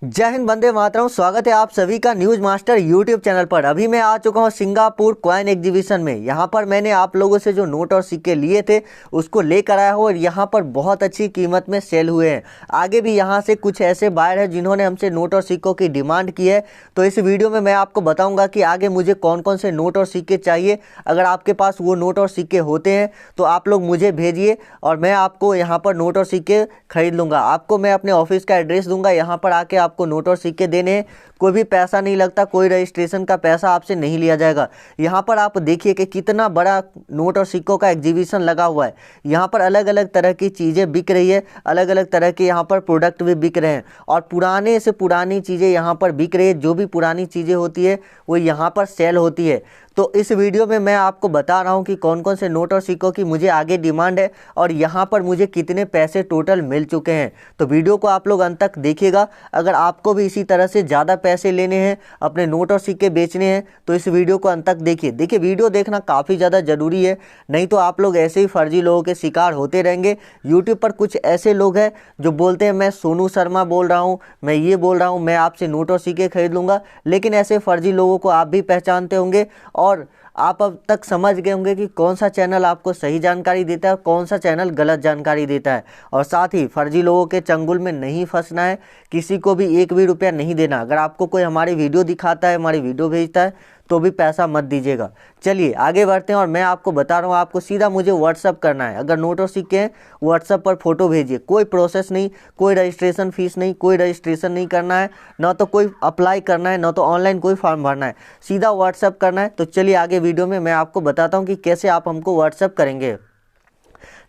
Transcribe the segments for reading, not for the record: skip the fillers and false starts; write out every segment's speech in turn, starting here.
जय हिंद, वंदे मातरम। स्वागत है आप सभी का न्यूज मास्टर यूट्यूब चैनल पर। अभी मैं आ चुका हूं सिंगापुर कॉइन एग्जीबिशन में। यहां पर मैंने आप लोगों से जो नोट और सिक्के लिए थे उसको लेकर आया हूं और यहां पर बहुत अच्छी कीमत में सेल हुए हैं। आगे भी यहां से कुछ ऐसे बायर हैं जिन्होंने हमसे नोट और सिक्कों की डिमांड की है। तो इस वीडियो में मैं आपको बताऊंगा कि आगे मुझे कौन कौन से नोट और सिक्के चाहिए। अगर आपके पास वो नोट और सिक्के होते हैं तो आप लोग मुझे भेजिए और मैं आपको यहाँ पर नोट और सिक्के खरीद लूँगा। आपको मैं अपने ऑफिस का एड्रेस दूंगा, यहाँ पर आके आपको नोट और सिक्के देने हैं। कोई भी पैसा नहीं लगता, कोई रजिस्ट्रेशन का पैसा आपसे नहीं लिया जाएगा। यहाँ पर आप देखिए कि कितना बड़ा नोट और सिक्कों का एग्जीबिशन लगा हुआ है। यहाँ पर अलग अलग तरह की चीज़ें बिक रही है, अलग अलग तरह के यहाँ पर प्रोडक्ट भी बिक रहे हैं और पुराने से पुरानी चीज़ें यहाँ पर बिक रही है। जो भी पुरानी चीज़ें होती है वो यहाँ पर सेल होती है। तो इस वीडियो में मैं आपको बता रहा हूँ कि कौन कौन से नोट और सिक्कों की मुझे आगे डिमांड है और यहाँ पर मुझे कितने पैसे टोटल मिल चुके हैं। तो वीडियो को आप लोग अंत तक देखिएगा। अगर आपको भी इसी तरह से ज़्यादा पैसे लेने हैं, अपने नोट और सिक्के बेचने हैं, तो इस वीडियो को अंत तक देखिए। देखिए, वीडियो देखना काफ़ी ज़्यादा ज़रूरी है, नहीं तो आप लोग ऐसे ही फर्जी लोगों के शिकार होते रहेंगे। यूट्यूब पर कुछ ऐसे लोग हैं जो बोलते हैं मैं सोनू शर्मा बोल रहा हूँ, मैं ये बोल रहा हूँ, मैं आपसे नोट और सिक्के खरीद लूँगा। लेकिन ऐसे फर्जी लोगों को आप भी पहचानते होंगे और आप अब तक समझ गए होंगे कि कौन सा चैनल आपको सही जानकारी देता है और कौन सा चैनल गलत जानकारी देता है। और साथ ही फर्जी लोगों के चंगुल में नहीं फंसना है, किसी को भी एक भी रुपया नहीं देना। अगर आपको कोई हमारी वीडियो दिखाता है, हमारी वीडियो भेजता है, तो भी पैसा मत दीजिएगा। चलिए आगे बढ़ते हैं और मैं आपको बता रहा हूँ, आपको सीधा मुझे व्हाट्सअप करना है। अगर नोट और सिक्के हैं व्हाट्सअप पर फ़ोटो भेजिए। कोई प्रोसेस नहीं, कोई रजिस्ट्रेशन फ़ीस नहीं, कोई रजिस्ट्रेशन नहीं करना है, ना तो कोई अप्लाई करना है, ना तो ऑनलाइन कोई फॉर्म भरना है, सीधा व्हाट्सअप करना है। तो चलिए आगे वीडियो में मैं आपको बताता हूँ कि कैसे आप हमको व्हाट्सअप करेंगे।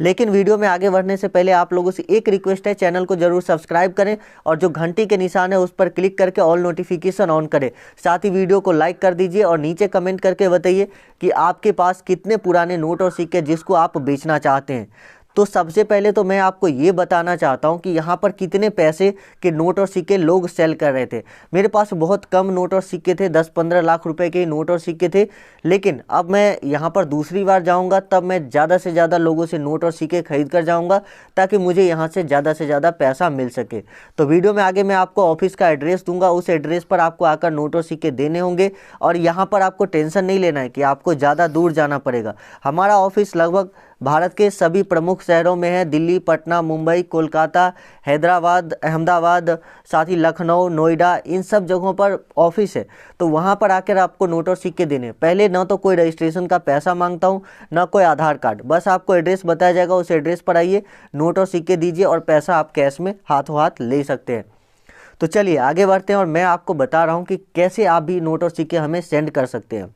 लेकिन वीडियो में आगे बढ़ने से पहले आप लोगों से एक रिक्वेस्ट है, चैनल को जरूर सब्सक्राइब करें और जो घंटी के निशान है उस पर क्लिक करके ऑल नोटिफिकेशन ऑन करें। साथ ही वीडियो को लाइक कर दीजिए और नीचे कमेंट करके बताइए कि आपके पास कितने पुराने नोट और सिक्के जिसको आप बेचना चाहते हैं। तो सबसे पहले तो मैं आपको ये बताना चाहता हूँ कि यहाँ पर कितने पैसे के नोट और सिक्के लोग सेल कर रहे थे। मेरे पास बहुत कम नोट और सिक्के थे, 10-15 लाख रुपए के नोट और सिक्के थे। लेकिन अब मैं यहाँ पर दूसरी बार जाऊँगा तब मैं ज़्यादा से ज़्यादा लोगों से नोट और सिक्के खरीद कर जाऊँगा ताकि मुझे यहाँ से ज़्यादा पैसा मिल सके। तो वीडियो में आगे मैं आपको ऑफिस का एड्रेस दूंगा, उस एड्रेस पर आपको आकर नोट और सिक्के देने होंगे। और यहाँ पर आपको टेंशन नहीं लेना है कि आपको ज़्यादा दूर जाना पड़ेगा। हमारा ऑफिस लगभग भारत के सभी प्रमुख शहरों में है, दिल्ली, पटना, मुंबई, कोलकाता, हैदराबाद, अहमदाबाद, साथ ही लखनऊ, नोएडा, इन सब जगहों पर ऑफिस है। तो वहाँ पर आकर आपको नोट और सिक्के देने। पहले ना तो कोई रजिस्ट्रेशन का पैसा मांगता हूँ, ना कोई आधार कार्ड, बस आपको एड्रेस बताया जाएगा, उस एड्रेस पर आइए, नोट और सिक्के दीजिए और पैसा आप कैश में हाथों हाथ ले सकते हैं। तो चलिए आगे बढ़ते हैं और मैं आपको बता रहा हूँ कि कैसे आप भी नोट और सिक्के हमें सेंड कर सकते हैं।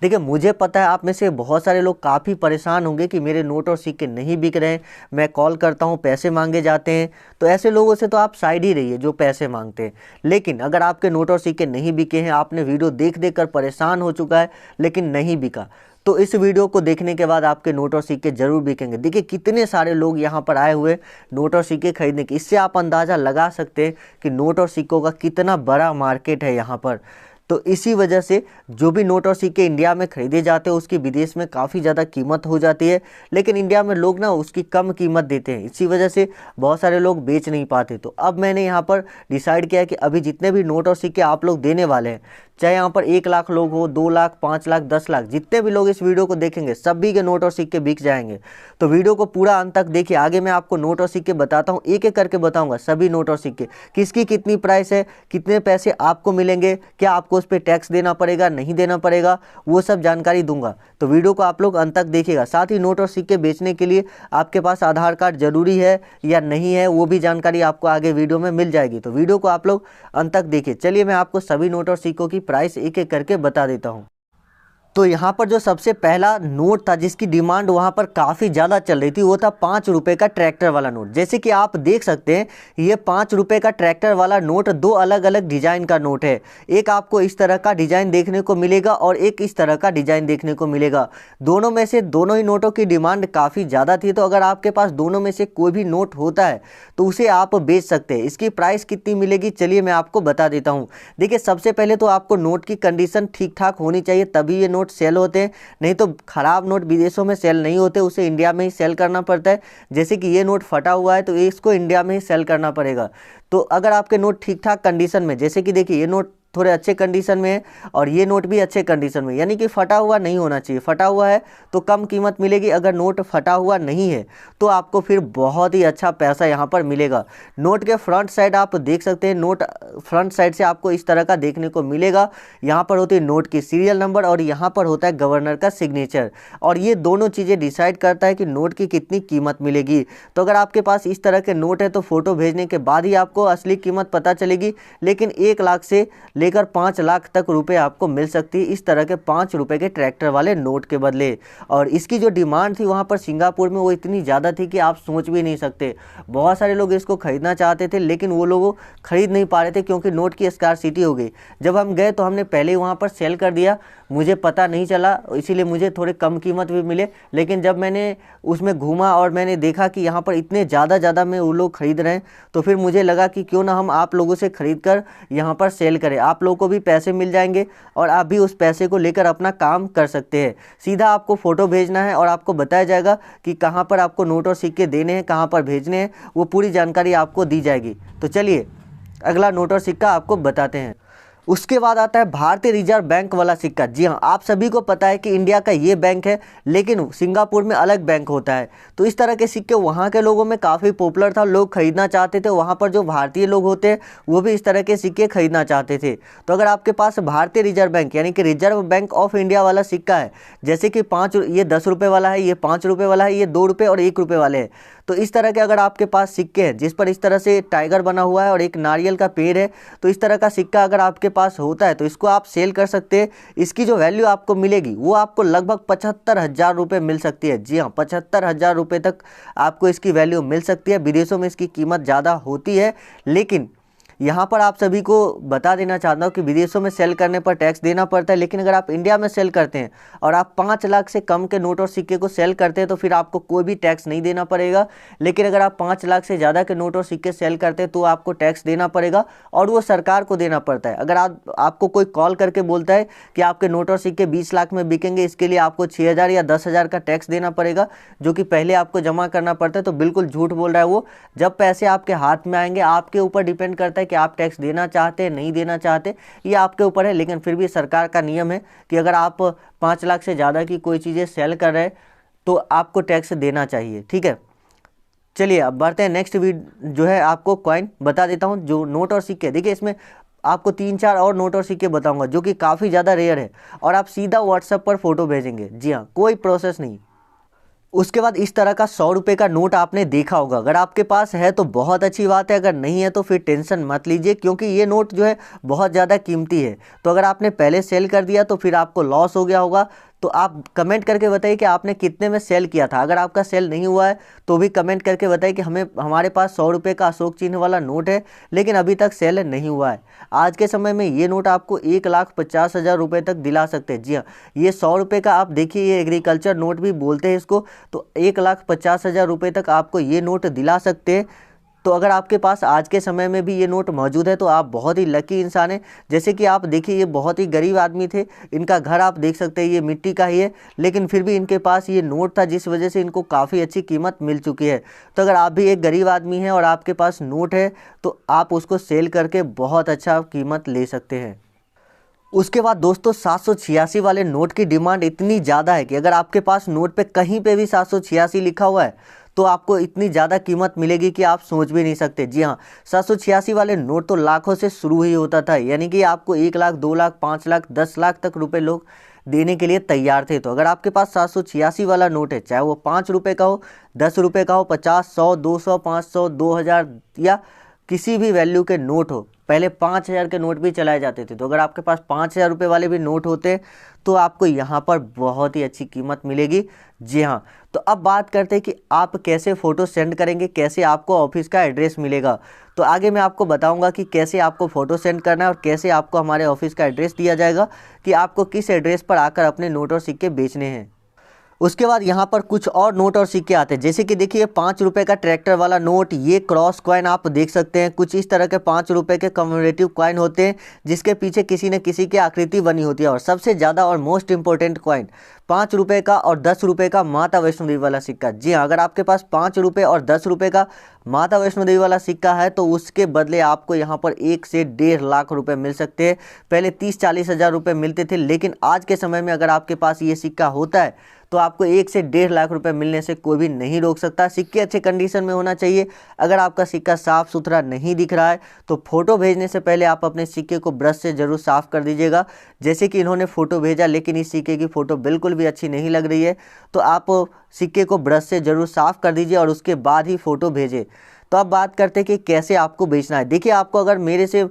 देखिए, मुझे पता है आप में से बहुत सारे लोग काफ़ी परेशान होंगे कि मेरे नोट और सिक्के नहीं बिक रहे हैं, मैं कॉल करता हूं पैसे मांगे जाते हैं। तो ऐसे लोगों से तो आप साइड ही रहिए जो पैसे मांगते हैं। लेकिन अगर आपके नोट और सिक्के नहीं बिके हैं, आपने वीडियो देख देख कर परेशान हो चुका है लेकिन नहीं बिका, तो इस वीडियो को देखने के बाद आपके नोट और सिक्के जरूर बिकेंगे। देखिए कितने सारे लोग यहाँ पर आए हुए नोट और सिक्के खरीदने के। इससे आप अंदाज़ा लगा सकते हैं कि नोट और सिक्कों का कितना बड़ा मार्केट है यहाँ पर। तो इसी वजह से जो भी नोट और सिक्के इंडिया में खरीदे जाते हैं उसकी विदेश में काफ़ी ज़्यादा कीमत हो जाती है, लेकिन इंडिया में लोग ना उसकी कम कीमत देते हैं। इसी वजह से बहुत सारे लोग बेच नहीं पाते। तो अब मैंने यहाँ पर डिसाइड किया कि अभी जितने भी नोट और सिक्के आप लोग देने वाले हैं, चाहे यहाँ पर 1 लाख लोग हो, 2 लाख, 5 लाख, 10 लाख, जितने भी लोग इस वीडियो को देखेंगे सभी के नोट और सिक्के बिक जाएंगे। तो वीडियो को पूरा अंत तक देखिए। आगे मैं आपको नोट और सिक्के बताता हूँ, एक एक करके बताऊंगा सभी नोट और सिक्के, किसकी कितनी प्राइस है, कितने पैसे आपको मिलेंगे, क्या आपको उस पर टैक्स देना पड़ेगा, नहीं देना पड़ेगा, वो सब जानकारी दूंगा। तो वीडियो को आप लोग अंत तक देखिएगा। साथ ही नोट और सिक्के बेचने के लिए आपके पास आधार कार्ड जरूरी है या नहीं है, वो भी जानकारी आपको आगे वीडियो में मिल जाएगी। तो वीडियो को आप लोग अंत तक देखिए। चलिए मैं आपको सभी नोट और सिक्कों की प्राइस एक एक करके बता देता हूँ। तो यहाँ पर जो सबसे पहला नोट था जिसकी डिमांड वहाँ पर काफ़ी ज़्यादा चल रही थी, वो था 5 रुपये का ट्रैक्टर वाला नोट। जैसे कि आप देख सकते हैं ये 5 रुपये का ट्रैक्टर वाला नोट दो अलग अलग डिज़ाइन का नोट है। एक आपको इस तरह का डिज़ाइन देखने को मिलेगा और एक इस तरह का डिज़ाइन देखने को मिलेगा। दोनों में से दोनों ही नोटों की डिमांड काफ़ी ज़्यादा थी। तो अगर आपके पास दोनों में से कोई भी नोट होता है तो उसे आप बेच सकते हैं। इसकी प्राइस कितनी मिलेगी चलिए मैं आपको बता देता हूँ। देखिए सबसे पहले तो आपको नोट की कंडीशन ठीक ठाक होनी चाहिए, तभी ये नोट सेल होते हैं, नहीं तो ख़राब नोट विदेशों में सेल नहीं होते, उसे इंडिया में ही सेल करना पड़ता है। जैसे कि ये नोट फटा हुआ है तो इसको इंडिया में ही सेल करना पड़ेगा। तो अगर आपके नोट ठीक ठाक कंडीशन में, जैसे कि देखिए ये नोट थोड़े अच्छे कंडीशन में है और ये नोट भी अच्छे कंडीशन में, यानी कि फटा हुआ नहीं होना चाहिए। फटा हुआ है तो कम कीमत मिलेगी, अगर नोट फटा हुआ नहीं है तो आपको फिर बहुत ही अच्छा पैसा यहाँ पर मिलेगा। नोट के फ्रंट साइड आप देख सकते हैं, नोट फ्रंट साइड से आपको इस तरह का देखने को मिलेगा। यहाँ पर होती है नोट की सीरियल नंबर और यहाँ पर होता है गवर्नर का सिग्नेचर, और ये दोनों चीज़ें डिसाइड करता है कि नोट की कितनी कीमत मिलेगी। तो अगर आपके पास इस तरह के नोट है तो फ़ोटो भेजने के बाद ही आपको असली कीमत पता चलेगी, लेकिन 1 लाख से लेकर 5 लाख तक रुपए आपको मिल सकती है इस तरह के 5 रुपए के ट्रैक्टर वाले नोट के बदले। और इसकी जो डिमांड थी वहाँ पर सिंगापुर में वो इतनी ज़्यादा थी कि आप सोच भी नहीं सकते। बहुत सारे लोग इसको खरीदना चाहते थे लेकिन वो लोग खरीद नहीं पा रहे थे क्योंकि नोट की स्कार्सिटी हो गई। जब हम गए तो हमने पहले ही वहाँ पर सेल कर दिया, मुझे पता नहीं चला, इसीलिए मुझे थोड़े कम कीमत भी मिले। लेकिन जब मैंने उसमें घूमा और मैंने देखा कि यहाँ पर इतने ज़्यादा में वो लोग खरीद रहे हैं तो फिर मुझे लगा कि क्यों ना हम आप लोगों से खरीद कर यहाँ पर सेल करें, आप लोगों को भी पैसे मिल जाएंगे और आप भी उस पैसे को लेकर अपना काम कर सकते हैं। सीधा आपको फ़ोटो भेजना है और आपको बताया जाएगा कि कहाँ पर आपको नोट और सिक्के देने हैं, कहाँ पर भेजने हैं, वो पूरी जानकारी आपको दी जाएगी। तो चलिए अगला नोट और सिक्का आपको बताते हैं। उसके बाद आता है भारतीय रिजर्व बैंक वाला सिक्का। जी हाँ, आप सभी को पता है कि इंडिया का ये बैंक है लेकिन सिंगापुर में अलग बैंक होता है। तो इस तरह के सिक्के वहाँ के लोगों में काफ़ी पॉपुलर था, लोग खरीदना चाहते थे। वहाँ पर जो भारतीय लोग होते हैं वो भी इस तरह के सिक्के खरीदना चाहते थे। तो अगर आपके पास भारतीय रिजर्व बैंक यानी कि रिजर्व बैंक ऑफ इंडिया वाला सिक्का है, जैसे कि ये 10 रुपये वाला है, ये 5 रुपये वाला है, ये 2 रुपये और 1 रुपये वाले हैं, तो इस तरह के अगर आपके पास सिक्के हैं जिस पर इस तरह से टाइगर बना हुआ है और एक नारियल का पेड़ है, तो इस तरह का सिक्का अगर आपके पास होता है तो इसको आप सेल कर सकते हैं। इसकी जो वैल्यू आपको मिलेगी वो आपको लगभग 75,000 रुपये मिल सकती है। जी हाँ, 75,000 रुपये तक आपको इसकी वैल्यू मिल सकती है। विदेशों में इसकी कीमत ज़्यादा होती है, लेकिन यहाँ पर आप सभी को बता देना चाहता हूँ कि विदेशों में सेल करने पर टैक्स देना पड़ता है, लेकिन अगर आप इंडिया में सेल करते हैं और आप 5 लाख से कम के नोट और सिक्के को सेल करते हैं तो फिर आपको कोई भी टैक्स नहीं देना पड़ेगा। लेकिन अगर आप 5 लाख से ज़्यादा के नोट और सिक्के सेल करते हैं तो आपको टैक्स देना पड़ेगा और वो सरकार को देना पड़ता है। अगर आपको कोई कॉल करके बोलता है कि आपके नोट और सिक्के 20 लाख में बिकेंगे, इसके लिए आपको 6,000 या 10,000 का टैक्स देना पड़ेगा, जो कि पहले आपको जमा करना पड़ता है, तो बिल्कुल झूठ बोल रहा है वो। जब पैसे आपके हाथ में आएंगे आपके ऊपर डिपेंड करता है कि आप टैक्स देना चाहते हैं नहीं देना चाहते, ये आपके ऊपर है। लेकिन फिर भी सरकार का नियम है कि अगर आप 5 लाख से ज़्यादा की कोई चीज़ें सेल कर रहे हैं तो आपको टैक्स देना चाहिए। ठीक है, चलिए अब बढ़ते हैं नेक्स्ट जो है आपको कॉइन बता देता हूँ, जो नोट और सिक्के। देखिए इसमें आपको 3-4 और नोट और सिक्के बताऊंगा जो कि काफ़ी ज़्यादा रेयर है और आप सीधा व्हाट्सएप पर फोटो भेजेंगे। जी हाँ, कोई प्रोसेस नहीं। उसके बाद इस तरह का 100 रुपये का नोट आपने देखा होगा, अगर आपके पास है तो बहुत अच्छी बात है, अगर नहीं है तो फिर टेंशन मत लीजिए क्योंकि ये नोट जो है बहुत ज़्यादा कीमती है। तो अगर आपने पहले सेल कर दिया तो फिर आपको लॉस हो गया होगा। तो आप कमेंट करके बताइए कि आपने कितने में सेल किया था। अगर आपका सेल नहीं हुआ है तो भी कमेंट करके बताइए कि हमारे पास 100 रुपये का अशोक चिन्ह वाला नोट है लेकिन अभी तक सेल नहीं हुआ है। आज के समय में ये नोट आपको 1,50,000 रुपये तक दिला सकते हैं। जी हाँ, ये 100 रुपये का आप देखिए, ये एग्रीकल्चर नोट भी बोलते हैं इसको, तो 1,50,000 रुपये तक आपको ये नोट दिला सकते हैं। तो अगर आपके पास आज के समय में भी ये नोट मौजूद है तो आप बहुत ही लकी इंसान हैं। जैसे कि आप देखिए ये बहुत ही गरीब आदमी थे, इनका घर आप देख सकते हैं ये मिट्टी का ही है, लेकिन फिर भी इनके पास ये नोट था जिस वजह से इनको काफ़ी अच्छी कीमत मिल चुकी है। तो अगर आप भी एक गरीब आदमी हैं और आपके पास नोट है तो आप उसको सेल करके बहुत अच्छा कीमत ले सकते हैं। उसके बाद दोस्तों 786 वाले नोट की डिमांड इतनी ज़्यादा है कि अगर आपके पास नोट पे कहीं पे भी 786 लिखा हुआ है तो आपको इतनी ज़्यादा कीमत मिलेगी कि आप सोच भी नहीं सकते। जी हाँ, 786 वाले नोट तो लाखों से शुरू ही होता था, यानी कि आपको 1 लाख, 2 लाख, 5 लाख, 10 लाख तक रुपए लोग देने के लिए तैयार थे। तो अगर आपके पास 786 वाला नोट है, चाहे वो 5 रुपये का हो, 10 रुपये का हो, 50, 100, 200, 500, 2000 या किसी भी वैल्यू के नोट हो, पहले 5,000 के नोट भी चलाए जाते थे। तो अगर आपके पास 5,000 रुपये वाले भी नोट होते तो आपको यहाँ पर बहुत ही अच्छी कीमत मिलेगी। जी हाँ, तो अब बात करते हैं कि आप कैसे फ़ोटो सेंड करेंगे, कैसे आपको ऑफिस का एड्रेस मिलेगा। तो आगे मैं आपको बताऊंगा कि कैसे आपको फ़ोटो सेंड करना है और कैसे आपको हमारे ऑफिस का एड्रेस दिया जाएगा कि आपको किस एड्रेस पर आकर अपने नोट और सिक्के बेचने हैं। उसके बाद यहाँ पर कुछ और नोट और सिक्के आते हैं, जैसे कि देखिए 5 रुपये का ट्रैक्टर वाला नोट, ये क्रॉस कॉइन आप देख सकते हैं। कुछ इस तरह के 5 रुपये के कम्मेमोरेटिव कॉइन होते हैं जिसके पीछे किसी न किसी की आकृति बनी होती है। और सबसे ज़्यादा और मोस्ट इंपॉर्टेंट कॉइन 5 रुपये का और 10 रुपये का माता वैष्णो देवी वाला सिक्का। जी हाँ, अगर आपके पास 5 रुपये और 10 रुपये का माता वैष्णो देवी वाला सिक्का है तो उसके बदले आपको यहाँ पर 1 से 1.5 लाख रुपए मिल सकते हैं। पहले 30-40 हज़ार रुपये मिलते थे, लेकिन आज के समय में अगर आपके पास ये सिक्का होता है तो आपको 1 से 1.5 लाख रुपए मिलने से कोई भी नहीं रोक सकता। सिक्के अच्छे कंडीशन में होना चाहिए। अगर आपका सिक्का साफ़ सुथरा नहीं दिख रहा है तो फ़ोटो भेजने से पहले आप अपने सिक्के को ब्रश से ज़रूर साफ़ कर दीजिएगा। जैसे कि इन्होंने फ़ोटो भेजा लेकिन इस सिक्के की फ़ोटो बिल्कुल भी अच्छी नहीं लग रही है, तो आप सिक्के को ब्रश से ज़रूर साफ़ कर दीजिए और उसके बाद ही फ़ोटो भेजें। तो अब बात करते हैं कि कैसे आपको बेचना है। देखिए, आपको अगर मेरे से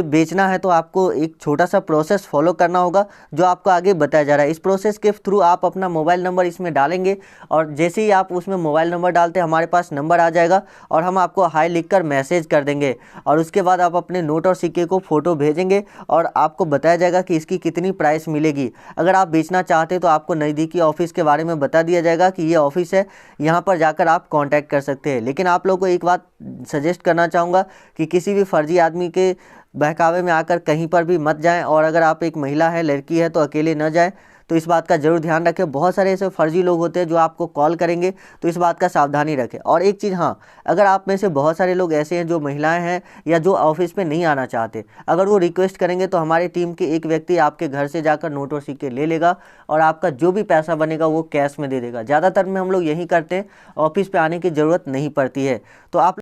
बेचना है तो आपको एक छोटा सा प्रोसेस फॉलो करना होगा जो आपको आगे बताया जा रहा है। इस प्रोसेस के थ्रू आप अपना मोबाइल नंबर इसमें डालेंगे और जैसे ही आप उसमें मोबाइल नंबर डालते हैं हमारे पास नंबर आ जाएगा और हम आपको हाई लिखकर मैसेज कर देंगे और उसके बाद आप अपने नोट और सिक्के को फ़ोटो भेजेंगे और आपको बताया जाएगा कि इसकी कितनी प्राइस मिलेगी। अगर आप बेचना चाहते हैं तो आपको नज़दीकी ऑफिस के बारे में बता दिया जाएगा कि ये ऑफिस है, यहाँ पर जाकर आप कॉन्टैक्ट कर सकते हैं। लेकिन आप लोगों को एक बात सजेस्ट करना चाहूँगा कि किसी भी फर्जी आदमी के बहकावे में आकर कहीं पर भी मत जाएं और अगर आप एक महिला है, लड़की है तो अकेले न जाएं। तो इस बात का ज़रूर ध्यान रखें। बहुत सारे ऐसे फर्जी लोग होते हैं जो आपको कॉल करेंगे, तो इस बात का सावधानी रखें। और एक चीज़, हाँ, अगर आप में से बहुत सारे लोग ऐसे हैं जो महिलाएं हैं या जो ऑफिस में नहीं आना चाहते, अगर वो रिक्वेस्ट करेंगे तो हमारी टीम के एक व्यक्ति आपके घर से जाकर नोट और सिक्के ले लेगा और आपका जो भी पैसा बनेगा वो कैश में दे देगा। ज़्यादातर में हम लोग यही करते हैं, ऑफिस पर आने की ज़रूरत नहीं पड़ती है। तो आप